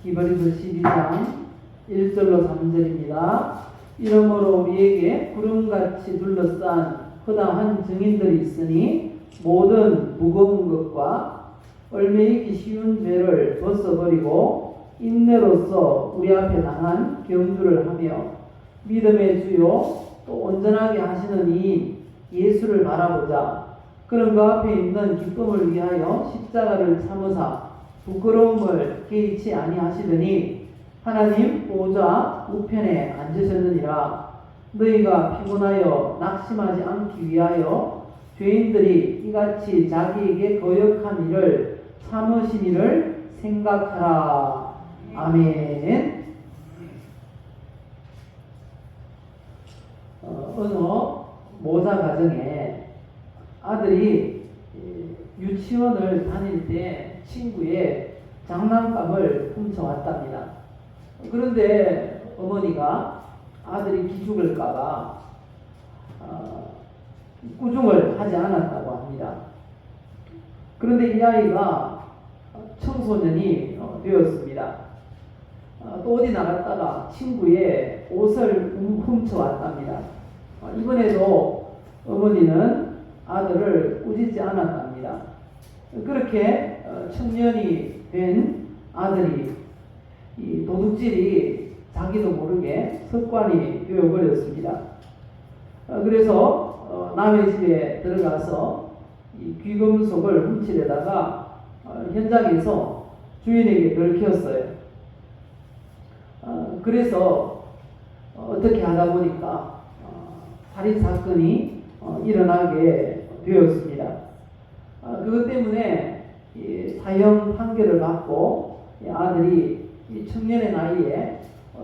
히브리서 12장 1절로 3절입니다. 이러므로 우리에게 구름같이 둘러싼 허다한 증인들이 있으니 모든 무거운 것과 얽매이기 쉬운 죄를 벗어버리고 인내로서 우리 앞에 당한 경주를 하며 믿음의 주요 또 온전하게 하시는 이 예수를 바라보자. 그런 그 앞에 있는 기쁨을 위하여 십자가를 참으사 부끄러움을 개의치 아니하시더니 하나님 보좌 우편에 앉으셨느니라. 너희가 피곤하여 낙심하지 않기 위하여 죄인들이 이같이 자기에게 거역한 일을 참으시니를 생각하라. 아멘. 어느 모자 가정에 아들이 유치원을 다닐 때 친구의 장난감을 훔쳐왔답니다. 그런데 어머니가 아들이 기죽을까봐 꾸중을 하지 않았다고 합니다. 그런데 이 아이가 청소년이 되었습니다. 또 어디 나갔다가 친구의 옷을 훔쳐왔답니다. 이번에도 어머니는 아들을 꾸짖지 않았답니다. 그렇게 청년이 된 아들이 이 도둑질이 자기도 모르게 습관이 되어버렸습니다. 그래서 남의 집에 들어가서 이 귀금속을 훔치려다가 현장에서 주인에게 들켰어요. 그래서 어떻게 하다 보니까 살인사건이 일어나게 되었습니다. 그것 때문에 사형 판결을 받고 아들이 청년의 나이에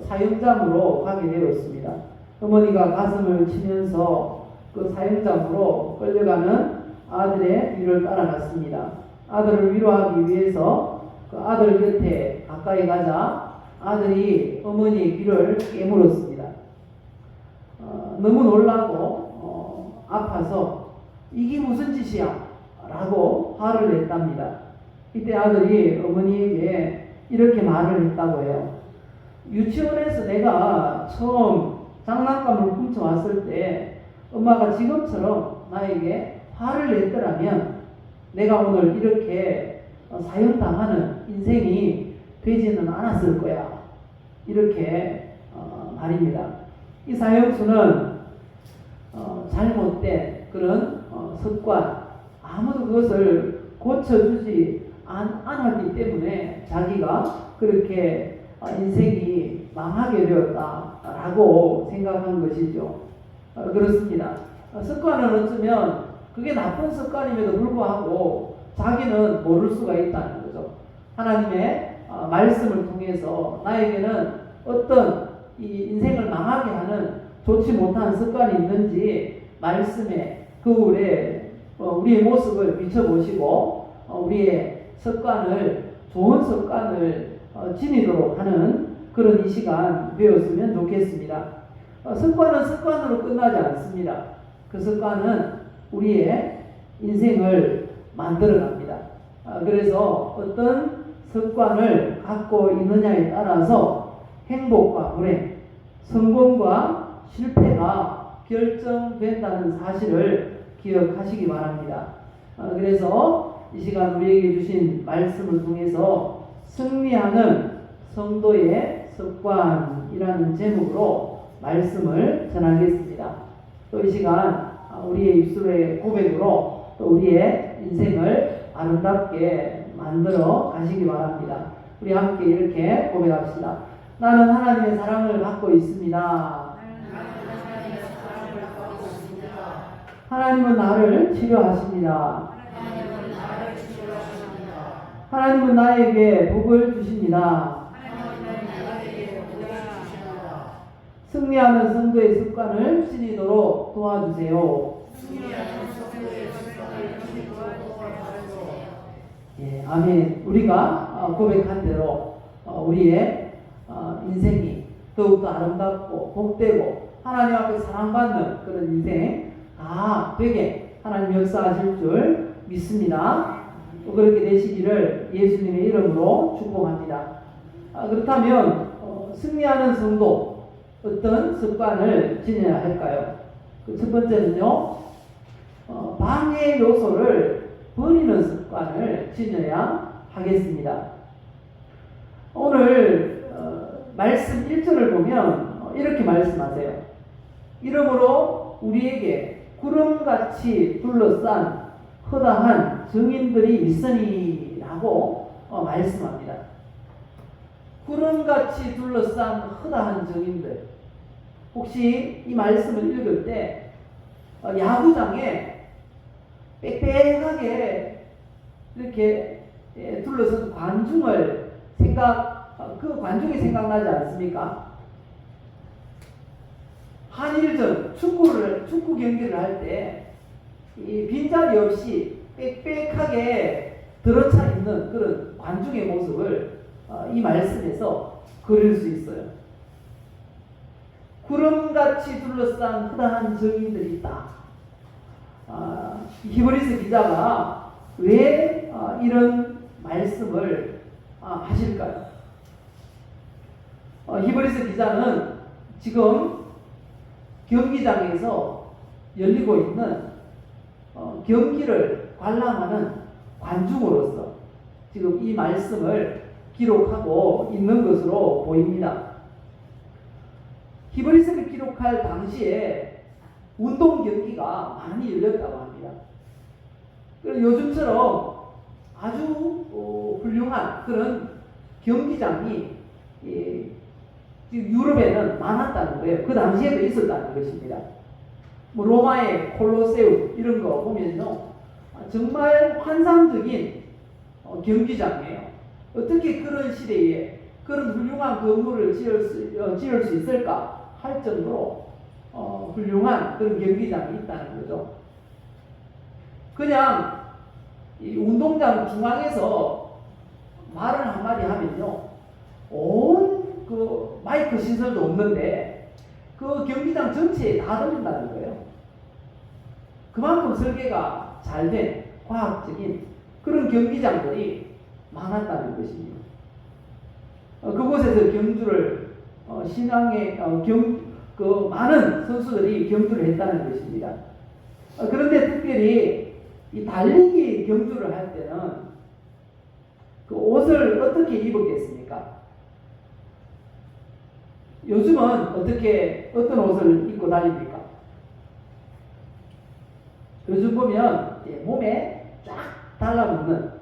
사형장으로 가게 되었습니다. 어머니가 가슴을 치면서 그 사형장으로 끌려가는 아들의 뒤를 따라갔습니다. 아들을 위로하기 위해서 그 아들 곁에 가까이 가자 아들이 어머니의 귀를 깨물었습니다. 너무 놀라고 아파서 이게 무슨 짓이야? 라고 화를 냈답니다. 이때 아들이 어머니에게 이렇게 말을 했다고 해요. 유치원에서 내가 처음 장난감을 훔쳐왔을 때 엄마가 지금처럼 나에게 화를 냈더라면 내가 오늘 이렇게 사형당하는 인생이 되지는 않았을 거야. 이렇게 말입니다. 이 사형수는 잘못된 그런 습관, 아무도 그것을 고쳐주지 않았기 때문에 자기가 그렇게 인생이 망하게 되었다라고 생각한 것이죠. 그렇습니다. 습관은 어쩌면 그게 나쁜 습관임에도 불구하고 자기는 모를 수가 있다는 거죠. 하나님의 말씀을 통해서 나에게는 어떤 이 인생을 망하게 하는 좋지 못한 습관이 있는지 말씀의 거울에 우리의 모습을 비춰보시고 우리의 습관을 좋은 습관을 지니도록 하는 그런 이 시간 되었으면 좋겠습니다. 습관은 습관으로 끝나지 않습니다. 그 습관은 우리의 인생을 만들어갑니다. 그래서 어떤 습관을 갖고 있느냐에 따라서 행복과 불행, 성공과 실패가 결정된다는 사실을 기억하시기 바랍니다. 그래서 이 시간 우리에게 주신 말씀을 통해서 승리하는 성도의 습관이라는 제목으로 말씀을 전하겠습니다. 또 이 시간 우리의 입술의 고백으로 또 우리의 인생을 아름답게 만들어 가시기 바랍니다. 우리 함께 이렇게 고백합시다. 나는 하나님의 사랑을 받고 있습니다. 하나님은 나를 치료하십니다. 하나님은 나에게 복을 주십니다. 승리하는 성도의 습관을 지니도록 도와주세요. 예, 아멘. 우리가 고백한 대로 우리의 인생이 더욱더 아름답고 복되고 하나님 앞에 사랑받는 그런 인생 다 되게 하나님 역사하실 줄 믿습니다. 그렇게 되시기를 예수님의 이름으로 축복합니다. 그렇다면 승리하는 성도 어떤 습관을 지녀야 할까요? 그 첫 번째는요, 방해 요소를 버리는 습관을 지녀야 하겠습니다. 오늘 말씀 1절을 보면 이렇게 말씀하세요. 이러므로 우리에게 구름같이 둘러싼 허다한 증인들이 있으니라고 말씀합니다. 구름같이 둘러싼 허다한 증인들. 혹시 이 말씀을 읽을 때 야구장에 빽빽하게 이렇게 둘러선 관중을 그 관중이 생각나지 않습니까? 한일전 축구 경기를 할 때 이 빈자리 없이 빽빽하게 들어차 있는 그런 관중의 모습을 이 말씀에서 그릴 수 있어요. 구름같이 둘러싼 허다한 증인들이 있다. 히브리서 기자가 왜 이런 말씀을 하실까요? 히브리서 기자는 지금 경기장에서 열리고 있는 경기를 관람하는 관중으로서 지금 이 말씀을 기록하고 있는 것으로 보입니다. 히브리서를 기록할 당시에 운동 경기가 많이 열렸다고 합니다. 요즘처럼 아주 훌륭한 그런 경기장이 유럽에는 많았다는 거예요. 그 당시에도 있었다는 것입니다. 로마의 콜로세움 이런 거 보면요, 정말 환상적인 경기장이에요. 어떻게 그런 시대에 그런 훌륭한 건물을 지을 수 있을까 할 정도로 훌륭한 그런 경기장이 있다는 거죠. 그냥 이 운동장 중앙에서 말을 한마디 하면요, 온 그 마이크 시설도 없는데 그 경기장 전체에 다 들린다는 거예요. 그만큼 설계가 잘 된 과학적인 그런 경기장들이 많았다는 것입니다. 그곳에서 경주를 신앙의 그 많은 선수들이 경주를 했다는 것입니다. 그런데 특별히 이 달리기 경주를 할 때는 그 옷을 어떻게 입었겠습니까? 요즘은 어떤 옷을 입고 다닙니까? 요즘 보면 몸에 쫙 달라붙는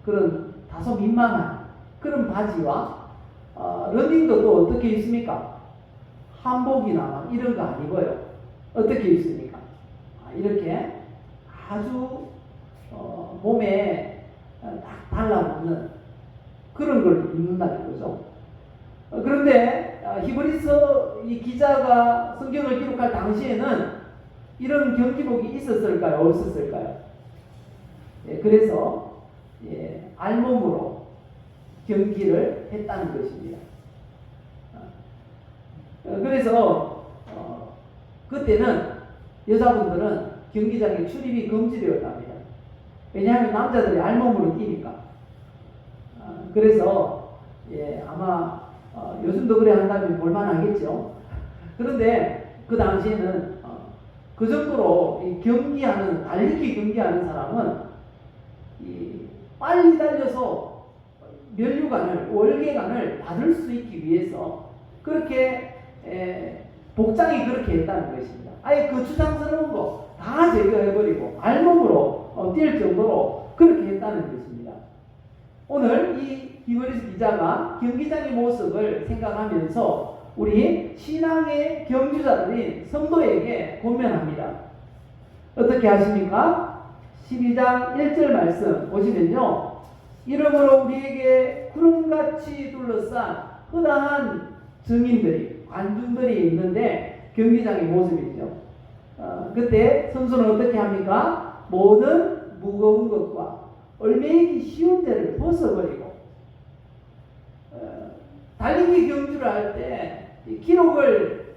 그런 다소 민망한 그런 바지와 러닝도 또 어떻게 입습니까? 한복이나 이런 거 안 입어요. 어떻게 입습니까? 이렇게 아주 몸에 딱 달라붙는 그런 걸 입는다는 거죠. 그런데 히브리서 이 기자가 성경을 기록할 당시에는 이런 경기복이 있었을까요? 없었을까요? 그래서 알몸으로 경기를 했다는 것입니다. 그래서 그때는 여자분들은 경기장에 출입이 금지되었답니다. 왜냐하면 남자들이 알몸으로 뛰니까. 그래서 아마 요즘도 그래 한다면 볼만하겠죠. 그런데 그 당시에는 그 정도로 달리기 경기하는 사람은 빨리 달려서 월계관을 받을 수 있기 위해서 그렇게 복장이 그렇게 했다는 것입니다. 아예 그 추상스러운 거 다 제거해버리고 알몸으로 뛸 정도로 그렇게 했다는 것입니다. 오늘 이 히브리서 기자가 경기장의 모습을 생각하면서 우리 신앙의 경주자들인 성도에게 권면합니다. 어떻게 하십니까? 12장 1절 말씀 보시면요, 이러므로 우리에게 구름같이 둘러싼 허다한 증인들이, 관중들이 있는데 경기장의 모습이죠. 그때 선수는 어떻게 합니까? 모든 무거운 것과 얼매이기 쉬운 데를 벗어버리고, 달리기 경주를 할 때 기록을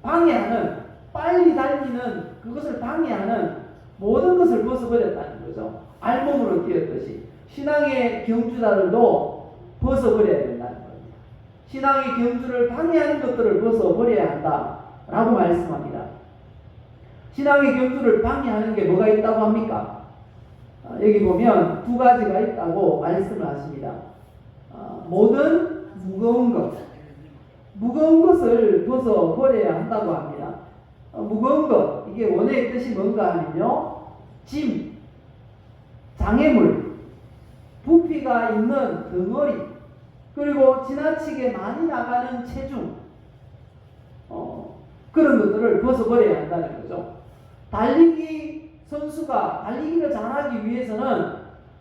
방해하는, 빨리 달리는 그것을 방해하는 모든 것을 벗어버렸다는 거죠. 알몸으로 뛰었듯이 신앙의 경주자들도 벗어버려야 된다는 신앙의 경주를 방해하는 것들을 벗어버려야 한다라고 말씀합니다. 신앙의 경주를 방해하는 게 뭐가 있다고 합니까? 여기 보면 두 가지가 있다고 말씀을 하십니다. 모든 무거운 것을 벗어버려야 한다고 합니다. 무거운 것, 이게 원어의 뜻이 뭔가 하면요, 짐, 장애물, 부피가 있는 덩어리, 그리고 지나치게 많이 나가는 체중, 그런 것들을 벗어버려야 한다는 거죠. 달리기 선수가 달리기를 잘하기 위해서는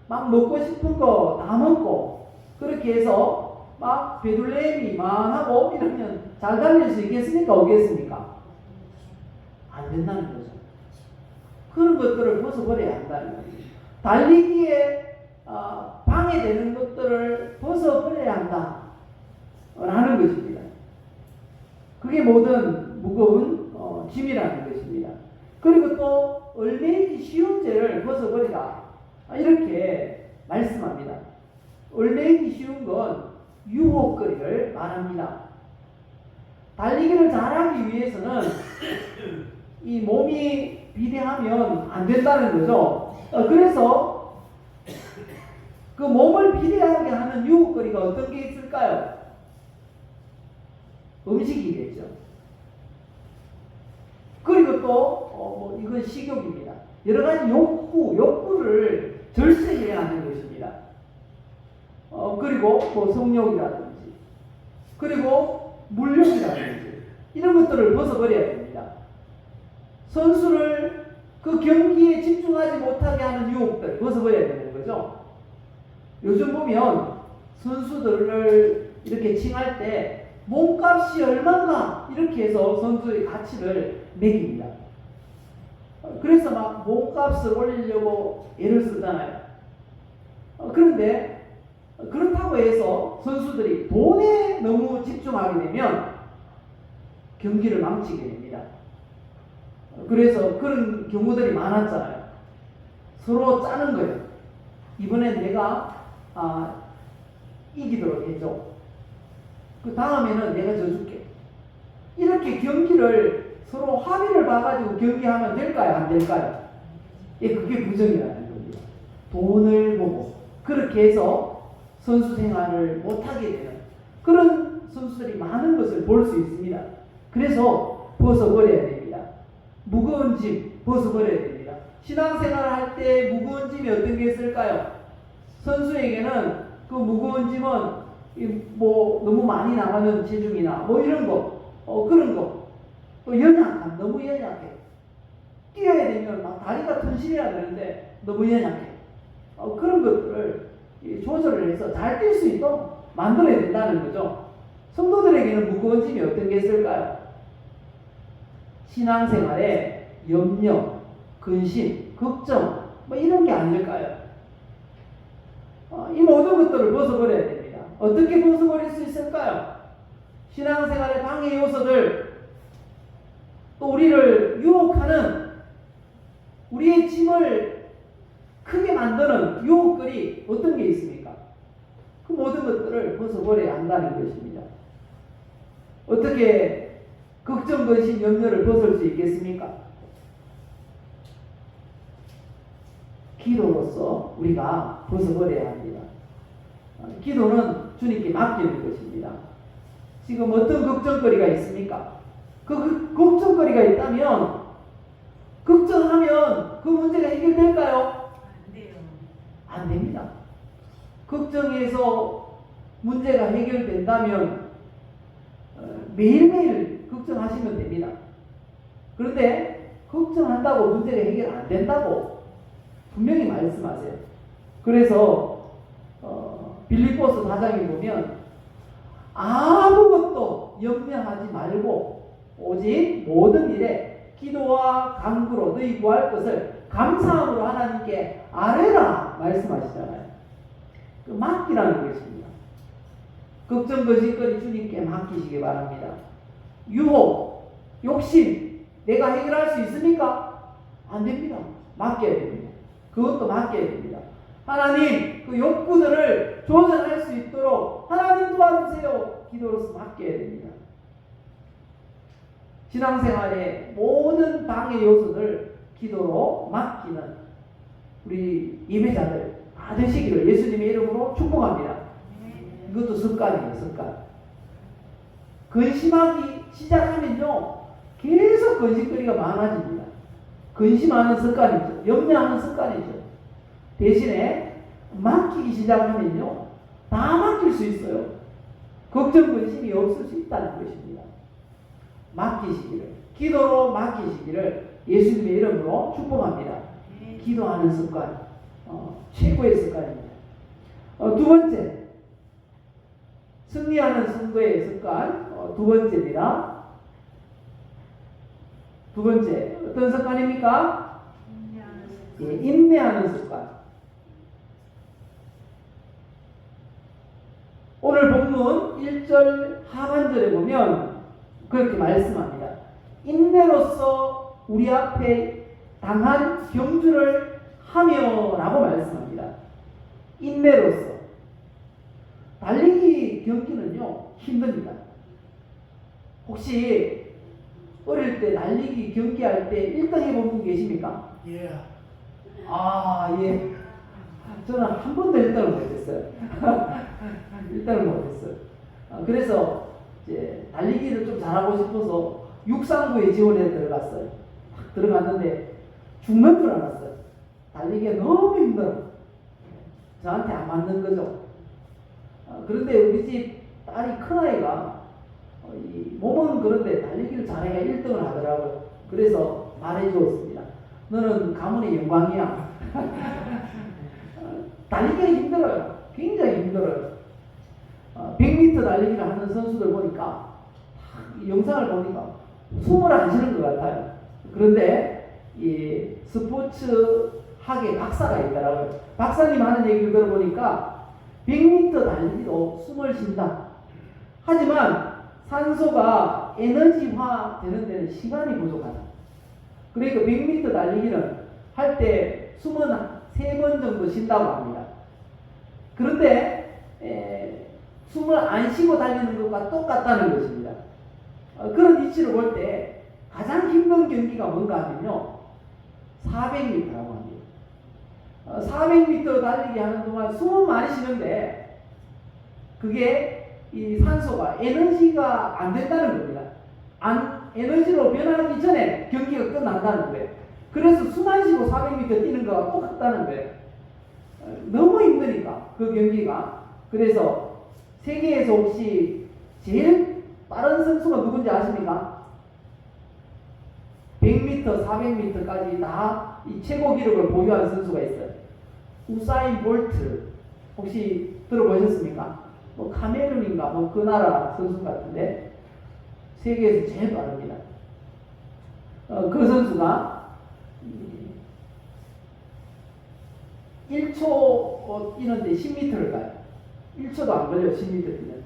막 먹고 싶은 거 다 먹고 그렇게 해서 막 배둘레미 만하고 이러면 잘 달릴 수 있겠습니까? 없겠습니까? 안 된다는 거죠. 그런 것들을 벗어버려야 한다는 거죠. 달리기에 방해되는 것들을 벗어버려야 한다라는 것입니다. 그게 모든 무거운 짐이라는 것입니다. 그리고 또 얽매이기 쉬운 죄를 벗어버리라, 이렇게 말씀합니다. 얽매이기 쉬운 건 유혹거리를 말합니다. 달리기를 잘하기 위해서는 이 몸이 비대하면 안 된다는 거죠. 그래서 그 몸을 비대하게 하는 유혹거리가 어떤 게 있을까요? 음식이겠죠. 그리고 또 이건 식욕입니다. 여러 가지 욕구를 절제해야 하는 것입니다. 그리고 뭐 성욕이라든지, 그리고 물욕이라든지, 이런 것들을 벗어버려야 됩니다. 선수를 그 경기에 집중하지 못하게 하는 유혹들 벗어버려야 되는 거죠. 요즘 보면 선수들을 이렇게 칭할 때 몸값이 얼마인가 이렇게 해서 선수의 가치를 매깁니다. 그래서 막 몸값을 올리려고 애를 쓰잖아요. 그런데 그렇다고 해서 선수들이 돈에 너무 집중하게 되면 경기를 망치게 됩니다. 그래서 그런 경우들이 많았잖아요. 서로 짜는 거예요. 이번엔 내가 이기도록 해줘. 그 다음에는 내가 져줄게. 이렇게 경기를 서로 합의를 봐가지고 경기하면 될까요? 안 될까요? 예, 그게 부정이라는 겁니다. 돈을 보고 그렇게 해서 선수 생활을 못하게 되는 그런 선수들이 많은 것을 볼 수 있습니다. 그래서 벗어버려야 됩니다. 무거운 짐 벗어버려야 됩니다. 신앙생활을 할 때 무거운 짐이 어떤 게 있을까요? 선수에게는 그 무거운 짐은 뭐 너무 많이 나가는 체중이나 뭐 이런 거, 그런 거, 또 연약함, 너무 연약해. 뛰어야 되면 막 다리가 튼실해야 되는데 너무 연약해. 그런 것들을 조절을 해서 잘 뛸 수 있도록 만들어야 된다는 거죠. 성도들에게는 무거운 짐이 어떤 게 있을까요? 신앙생활에 염려, 근심, 걱정, 뭐 이런 게 아닐까요? 이 모든 것들을 벗어버려야 됩니다. 어떻게 벗어버릴 수 있을까요? 신앙생활의 방해 요소들, 또 우리를 유혹하는, 우리의 짐을 크게 만드는 유혹들이 어떤 게 있습니까? 그 모든 것들을 벗어버려야 한다는 것입니다. 어떻게 걱정, 근심, 염려를 벗을 수 있겠습니까? 기도로서 우리가 벗어버려야 합니다. 기도는 주님께 맡기는 것입니다. 지금 어떤 걱정거리가 있습니까? 그 걱정거리가 있다면 걱정하면 그 문제가 해결될까요? 안 돼요. 안 됩니다. 걱정해서 문제가 해결된다면 매일매일 걱정하시면 됩니다. 그런데 걱정한다고 문제가 해결 안 된다고 분명히 말씀하세요. 그래서 빌립보서 4장에 보면 아무것도 염려하지 말고 오직 모든 일에 기도와 간구로 너희 구할 것을 감사함으로 하나님께 아뢰라 말씀하시잖아요. 그 맡기라는 것입니다. 걱정 거짓거리 주님께 맡기시기 바랍니다. 유혹, 욕심 내가 해결할 수 있습니까? 안 됩니다. 맡겨야 됩니다. 그것도 맡겨야 됩니다. 하나님, 그 욕구들을 조절할 수 있도록 하나님 도와주세요. 기도로 기도로서 맡겨야 됩니다. 신앙생활의 모든 방해 요소를 기도로 맡기는 우리 예배자들 다 되시기를 예수님의 이름으로 축복합니다. 이것도 습관이에요, 습관. 근심하기 시작하면요, 계속 근심거리가 많아집니다. 근심하는 습관이죠. 염려하는 습관이죠. 대신에 맡기기 시작하면요, 다 맡길 수 있어요. 걱정, 근심이 없을 수 있다는 것입니다. 맡기시기를, 기도로 맡기시기를 예수님의 이름으로 축복합니다. 기도하는 습관, 최고의 습관입니다. 두 번째, 승리하는 선거의 습관, 두 번째입니다. 두 번째, 어떤 습관입니까? 인내하는 습관. 오늘 본문 1절 하반절에 보면 그렇게 말씀합니다. 인내로서 우리 앞에 당한 경주를 하며 라고 말씀합니다. 인내로서. 달리기 경기는요, 힘듭니다. 혹시 어릴 때 달리기 경기할 때 1등 해본 분 계십니까? 예. 예. 저는 한 번도 1등을 못했어요. 1등을 못했어요. 그래서 이제 달리기를 좀 잘하고 싶어서 육상부에 지원해 들어갔어요. 들어갔는데 죽는 줄 알았어요. 달리기가 너무 힘들어. 저한테 안 맞는 거죠. 그런데 우리 집 딸이 큰아이가 몸은 그런데 달리기를 잘해야 1등을 하더라고요. 그래서 말해주었습니다. 너는 가문의 영광이야. 달리기가 힘들어요. 굉장히 힘들어요. 100m 달리기를 하는 선수들 보니까 영상을 보니까 숨을 안 쉬는 것 같아요. 그런데 이 스포츠학의 박사가 있더라고요. 박사님 하는 얘기를 들어보니까 100m 달리기도 숨을 쉰다. 하지만 산소가 에너지화 되는 데는 시간이 부족하다. 그러니까 100m 달리기는 할 때 숨은 3번 정도 쉰다고 합니다. 그런데 숨을 안 쉬고 달리는 것과 똑같다는 것입니다. 그런 이치를 볼 때 가장 힘든 경기가 뭔가 하면요, 400m라고 합니다. 400m 달리기 하는 동안 숨은 많이 쉬는데 그게 이 산소가 에너지가 안 된다는 겁니다. 에너지로 변하기 전에 경기가 끝난다는 거예요. 그래서 숨 안 쉬고 400m 뛰는 거와 똑같다는 거예요. 너무 힘드니까 그 경기가. 그래서 세계에서 혹시 제일 빠른 선수가 누군지 아십니까? 100m, 400m까지 다 이 최고 기록을 보유한 선수가 있어요. 우사인 볼트. 혹시 들어보셨습니까? 뭐 카메룬인가 뭐 그 나라 선수 같은데 세계에서 제일 빠릅니다. 그 선수가 1초 뛰는데 10m를 가요. 1초도 안 걸려요. 10m 뛰는데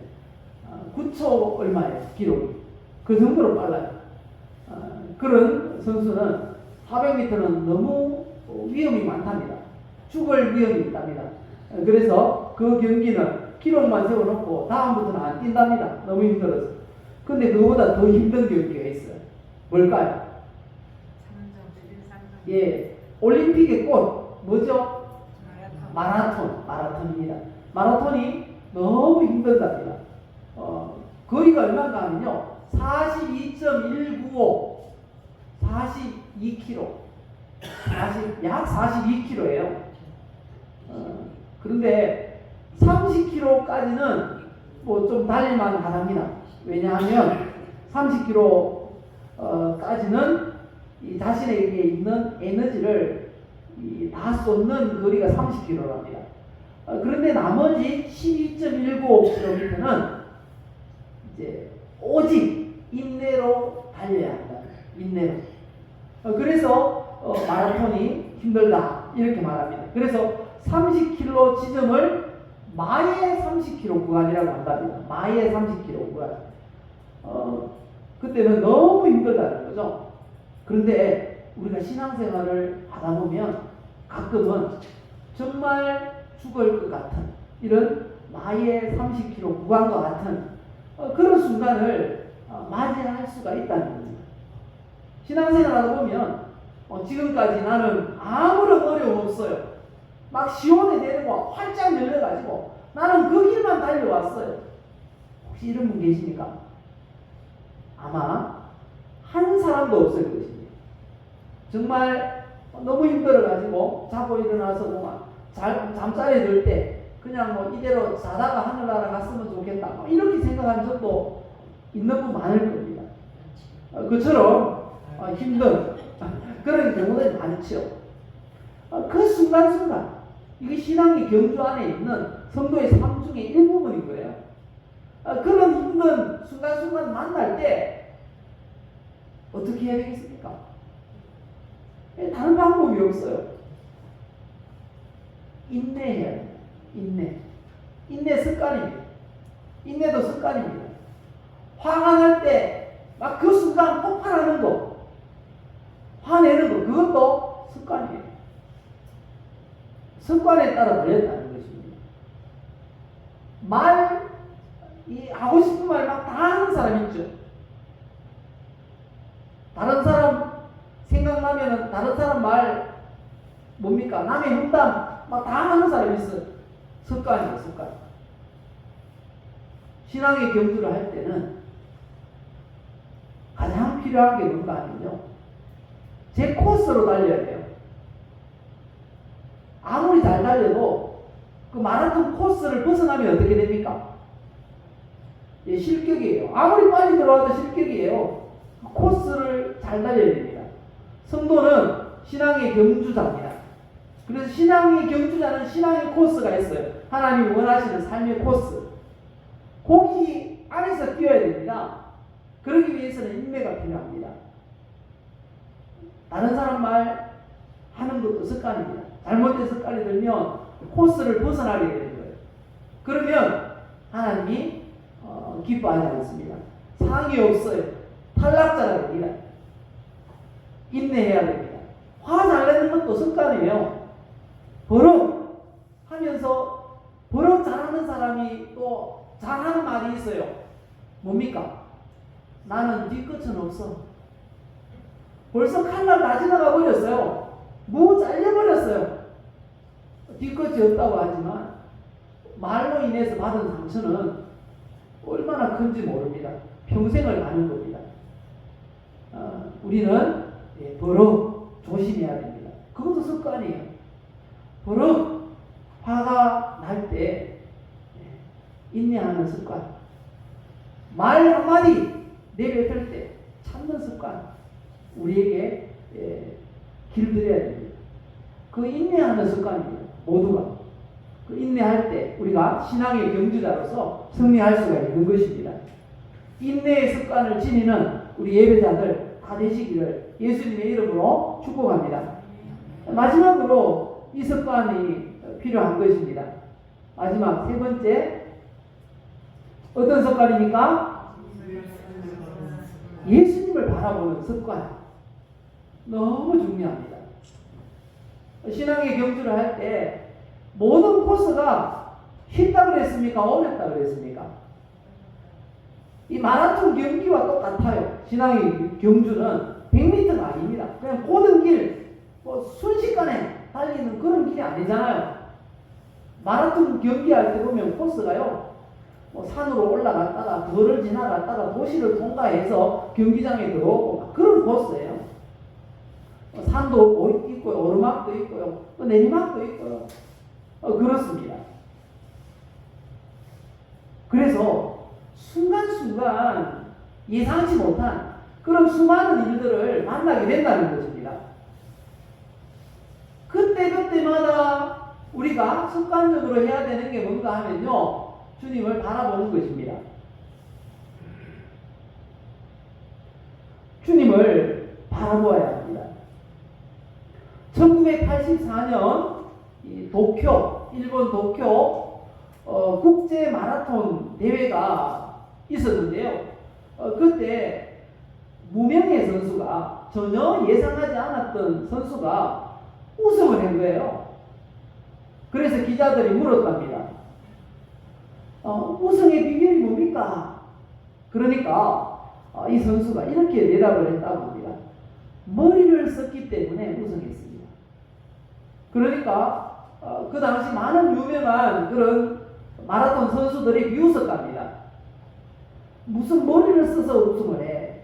9초 얼마예요 기록이. 그 정도로 빨라요. 그런 선수는 400m는 너무 위험이 많답니다. 죽을 위험이 있답니다. 그래서 그 경기는 기록만 세워놓고 다음부터는 안 뛴답니다. 너무 힘들어서. 근데 그거보다 더 힘든 경기가 있어요. 뭘까요? 예, 올림픽의 꽃 뭐죠? 마라톤입니다. 마라톤이 너무 힘들답니다. 거리가 얼마인가 하면요, 42.195, 42km, 약 42km예요. 그런데 30km까지는 뭐 좀 달릴만 하답니다. 왜냐하면 30km까지는 이 자신에게 있는 에너지를 다 쏟는 거리가 30km랍니다. 그런데 나머지 12.195km는 이제 오직 인내로 달려야 한다. 인내로. 그래서 마라톤이 힘들다 이렇게 말합니다. 그래서 30km 지점을 마의 30km 구간이라고 한답니다. 마의 30km 구간. 그때는 너무 힘들다는 거죠. 그런데 우리가 신앙생활을 하다 보면 가끔은 정말 죽을 것 같은 이런 마의 30km 구간과 같은 그런 순간을 맞이할 수가 있다는 겁니다. 신앙생활하다 보면 지금까지 나는 아무런 어려움 없어요. 막 시원해지고 활짝 열려가지고 나는 그 길만 달려왔어요. 혹시 이런 분 계십니까? 아마 한 사람도 없을 것입니다. 정말 너무 힘들어가지고 자고 일어나서 잠자리에 들 때 그냥 이대로 자다가 하늘나라 갔으면 좋겠다 이렇게 생각한 적도 있는 분 많을 겁니다. 그처럼 힘든 그런 경우들이 많죠. 그 순간순간 이게 신앙의 경주 안에 있는 성도의 삶 중에 일부분인 거예요. 그런 힘든 순간순간 만날 때 어떻게 해야 되겠습니까? 다른 방법이 없어요. 인내해야 돼요. 인내 습관입니다. 인내도 습관입니다. 화가 날 때 막 그 순간 폭발하는 거, 화내는 거, 그것도 습관이에요. 습관에 따라 달렸다는 것입니다. 하고 싶은 말 막 다 하는 사람 있죠. 다른 사람 생각나면은 다른 사람 말 뭡니까? 남의 험담 막 다 하는 사람이 있어요. 습관이에요, 습관. 신앙의 경주를 할 때는 가장 필요한 게 뭔가 하면요, 제 코스로 달려야 돼요. 아무리 잘 달려도 그 마라톤 코스를 벗어나면 어떻게 됩니까? 실격이에요. 아무리 빨리 들어와도 실격이에요. 코스를 잘 달려야 됩니다. 성도는 신앙의 경주자입니다. 그래서 신앙의 경주자는 신앙의 코스가 있어요. 하나님이 원하시는 삶의 코스. 거기 안에서 뛰어야 됩니다. 그러기 위해서는 인내가 필요합니다. 다른 사람 말 하는 것도 습관입니다. 잘못된 습관이 들면 코스를 벗어나게 되는 거예요. 그러면 하나님이 기뻐하지 않습니다. 상이 없어요. 탈락자가 됩니다. 인내해야 됩니다. 화 잘 내는 것도 습관이에요. 버럭 하면서 버럭 잘하는 사람이 또 잘하는 말이 있어요. 뭡니까? 나는 뒤끝은 없어. 벌써 칼날 다 지나가 버렸어요. 잘려버렸어요. 뒤끝이 없다고 하지만 말로 인해서 받은 상처는 얼마나 큰지 모릅니다. 평생을 가는 겁니다. 우리는 버럭 조심해야 됩니다. 그것도 습관이에요. 버럭 화가 날 때 인내하는 습관, 말 한마디 내뱉을 때 참는 습관, 우리에게 길들여야 됩니다. 그 인내하는 습관입니다. 모두가 그 인내할 때 우리가 신앙의 경주자로서 승리할 수가 있는 것입니다. 인내의 습관을 지니는 우리 예배자들 다 되시기를 예수님의 이름으로 축복합니다. 마지막으로 이 습관이 필요한 것입니다. 마지막 세 번째, 어떤 습관입니까? 예수님을 바라보는 습관. 너무 중요합니다. 신앙의 경주를 할 때 모든 코스가 쉽다 그랬습니까? 어렵다 그랬습니까? 이 마라톤 경기와 똑같아요. 신앙의 경주는 100m가 아닙니다. 그냥 고른 길, 순식간에 달리는 그런 길이 아니잖아요. 마라톤 경기할 때 보면 코스가요, 산으로 올라갔다가 도를 지나갔다가 도시를 통과해서 경기장에 들어오고 그런 코스예요. 산도 있고요, 오르막도 있고요, 또 내리막도 있고요. 그렇습니다. 그래서 순간순간 예상치 못한 그런 수많은 일들을 만나게 된다는 것입니다. 그때마다 우리가 습관적으로 해야 되는 게 뭔가 하면요, 주님을 바라보는 것입니다. 주님을 바라보아야 합니다. 1984년 일본 도쿄 국제 마라톤 대회가 있었는데요. 그때 무명의 선수가, 전혀 예상하지 않았던 선수가 우승을 한 거예요. 그래서 기자들이 물었답니다. 우승의 비결이 뭡니까? 그러니까 이 선수가 이렇게 대답을 했다고 합니다. 머리를 썼기 때문에 우승했습니다. 그러니까 그 당시 많은 유명한 그런 마라톤 선수들이 비웃었답니다. 무슨 머리를 써서 우승을 해?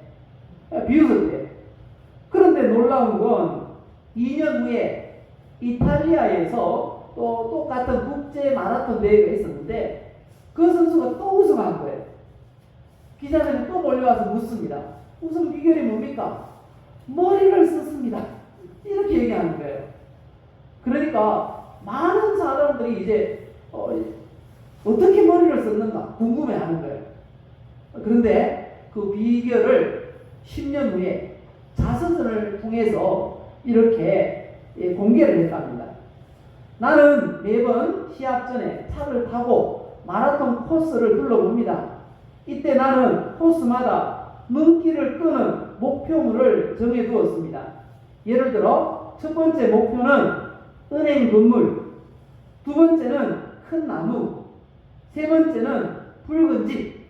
비웃었대. 그런데 놀라운 건 2년 후에 이탈리아에서 또 똑같은 국제 마라톤 대회가 있었는데 그 선수가 또 우승한 거예요. 기자들이 또 몰려와서 묻습니다. 우승 비결이 뭡니까? 머리를 썼습니다. 이렇게 얘기하는 거예요. 그러니까 많은 사람들이 이제 어떻게 머리를 썼는가 궁금해하는 거예요. 그런데 그 비결을 10년 후에 자서전을 통해서 이렇게 공개를 했답니다. 나는 매번 시합 전에 차를 타고 마라톤 코스를 둘러봅니다. 이때 나는 코스마다 눈길을 끄는 목표물을 정해두었습니다. 예를 들어 첫 번째 목표는 은행 건물, 두 번째는 큰 나무, 세 번째는 붉은 집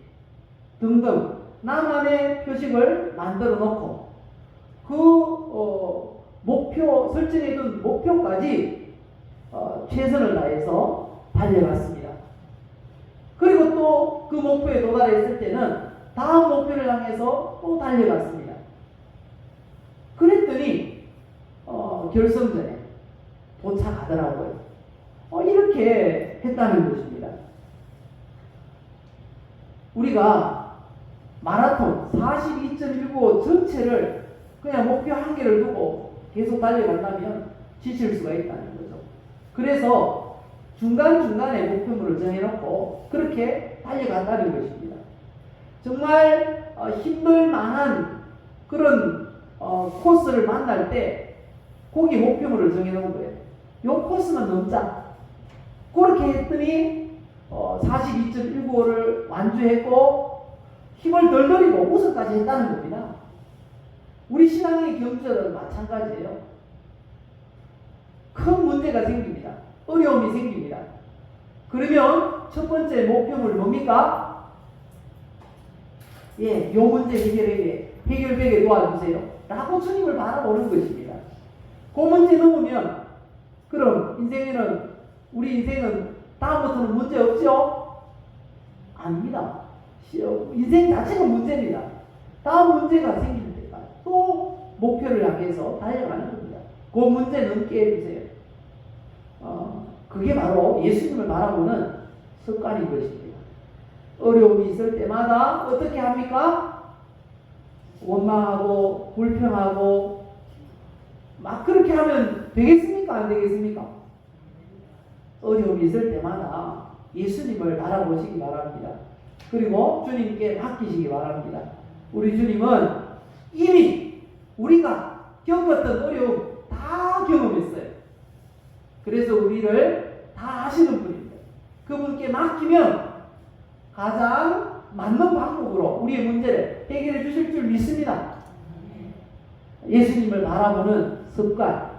등등 나만의 표식을 만들어 놓고 그 설정해둔 목표까지 최선을 다해서 달려갔습니다. 그리고 또 그 목표에 도달했을 때는 다음 목표를 향해서 또 달려갔습니다. 그랬더니 결승전에 도착하더라고요. 이렇게 했다는 것입니다. 우리가 마라톤 42.195 전체를 그냥 목표 한 개를 두고 계속 달려간다면 지칠 수가 있다는 거죠. 그래서 중간중간에 목표물을 정해놓고 그렇게 달려간다는 것입니다. 정말 힘들 만한 그런 코스를 만날 때 거기 목표물을 정해놓은 거예요. 요 코스만 넘자. 그렇게 했더니 42.195를 완주했고 힘을 덜 들이고 우승까지 했다는 겁니다. 우리 신앙의 경주자들은 마찬가지예요. 큰 문제가 생깁니다. 어려움이 생깁니다. 그러면 첫 번째 목표물 뭡니까? 요 문제 해결되게 도와주세요 라고 주님을 바라보는 것입니다. 그 문제 넘으면 그럼 우리 인생은 다음부터는 문제 없죠? 아닙니다. 인생 자체가 문제입니다. 다음 문제가 생길 때까지 또 목표를 향해서 달려가는 겁니다. 그 문제 넘게 해주세요. 그게 바로 예수님을 바라보는 습관인 것입니다. 어려움이 있을 때마다 어떻게 합니까? 원망하고 불평하고 막 그렇게 하면 되겠습니까? 안 되겠습니까? 어려움이 있을 때마다 예수님을 바라보시기 바랍니다. 그리고 주님께 맡기시기 바랍니다. 우리 주님은 이미 우리가 겪었던 어려움 다 경험했어요. 그래서 우리를 다 아시는 분입니다. 그분께 맡기면 가장 맞는 방법으로 우리의 문제를 해결해 주실 줄 믿습니다. 예수님을 바라보는 습관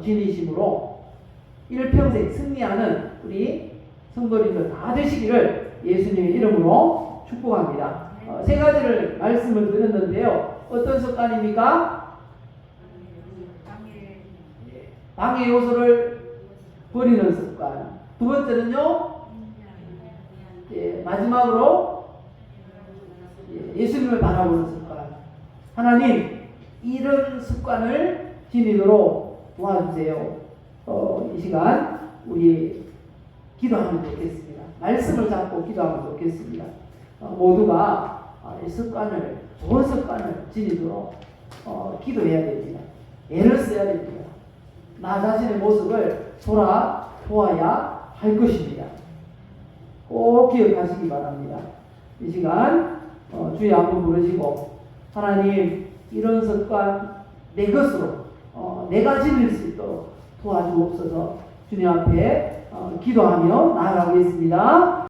지니심으로 일평생 승리하는 우리 성도님들 다 되시기를 예수님의 이름으로 축복합니다. 세 가지를 말씀을 드렸는데요. 어떤 습관입니까? 방해 요소를 버리는 습관. 두 번째는요, 마지막으로 예수님을 바라보는 습관. 하나님, 이런 습관을 지니도록 도와주세요. 이 시간 우리 기도하면 좋겠습니다. 말씀을 잡고 기도하면 좋겠습니다. 모두가 이 습관을, 좋은 습관을 지니도록 기도해야 됩니다. 애를 써야 됩니다. 나 자신의 모습을 돌아보아야 할 것입니다. 꼭 기억하시기 바랍니다. 이 시간 주의 한번 부르시고 하나님 이런 습관 내 것으로 내가 지닐 수 있도록 도와주옵소서. 주님 앞에 기도하며 나아가겠습니다.